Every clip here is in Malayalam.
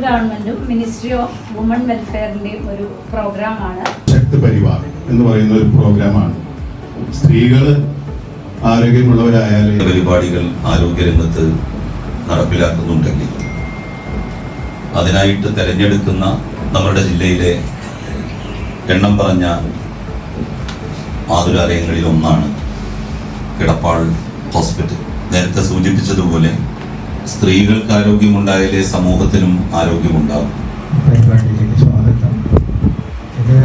ഗവൺമെന്റും മിനിസ്ട്രി ഓഫ് വുമൺ വെൽഫെയറിന്റെയും ഒരു പ്രോഗ്രാമാണ് ശക്തി പരിവാർ എന്ന് പറയുന്ന ഒരു പ്രോഗ്രാമാണ്. സ്ത്രീകൾ ആരോഗ്യമുള്ളവരായാലും പരിപാടികൾ ആരോഗ്യരംഗത്ത് നടപ്പിലാക്കുന്നുണ്ടെങ്കിൽ അതിനായിട്ട് തിരഞ്ഞെടുക്കുന്ന നമ്മുടെ ജില്ലയിലെ എണ്ണം പറഞ്ഞ ആതുരാലയങ്ങളിൽ ഒന്നാണ് കിടപ്പാൾ ഹോസ്പിറ്റൽ. നേരത്തെ സൂചിപ്പിച്ചതുപോലെ സ്ത്രീകൾക്ക് ആരോഗ്യമുണ്ടായാലേ സമൂഹത്തിനും ആരോഗ്യമുണ്ടാകും. പരിപാടിയിലേക്ക് സ്വാഗതം. ഇത്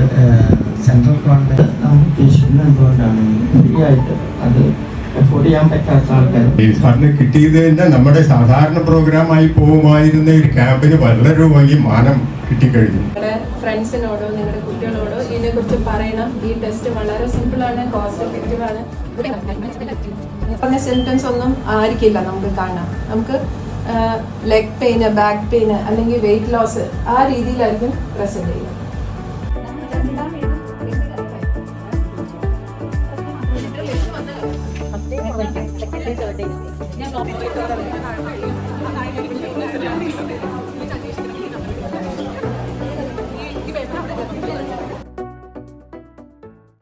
സെൻട്രൽ ഗവൺമെൻറ് നമുക്ക് ഉദ്ദേശിക്കുന്നത് എന്തുകൊണ്ടാണ് ഫ്രീ ആയിട്ട് അത് അഫോർഡ് ചെയ്യാൻ പറ്റാത്ത ആൾക്കാർ ഈ ഫണ്ട് കിട്ടിയത് തന്നെ നമ്മുടെ സാധാരണ പ്രോഗ്രാമായി പോകുമായിരുന്ന ഒരു ക്യാമ്പിന് വളരെ വലിയ മാനം കിട്ടിക്കഴിഞ്ഞു. നിങ്ങളുടെ ഫ്രണ്ട്സിനോടോ നിങ്ങളുടെ കുട്ടികളോടോ ഇതിനെക്കുറിച്ച് പറയണം. ഈ ടെസ്റ്റ് വളരെ സിമ്പിളാണ്, കോസ്റ്റ് എഫക്റ്റീവാണ്. പറഞ്ഞ സിംറ്റംസ് ഒന്നും ആയിരിക്കില്ല നമുക്ക് കാണാം. നമുക്ക് ലെഗ് പെയിന്, ബാക്ക് പെയിന് അല്ലെങ്കിൽ വെയിറ്റ് ലോസ് ആ രീതിയിലായിരിക്കും പ്രസന്റ് ചെയ്യുക. ഞാൻ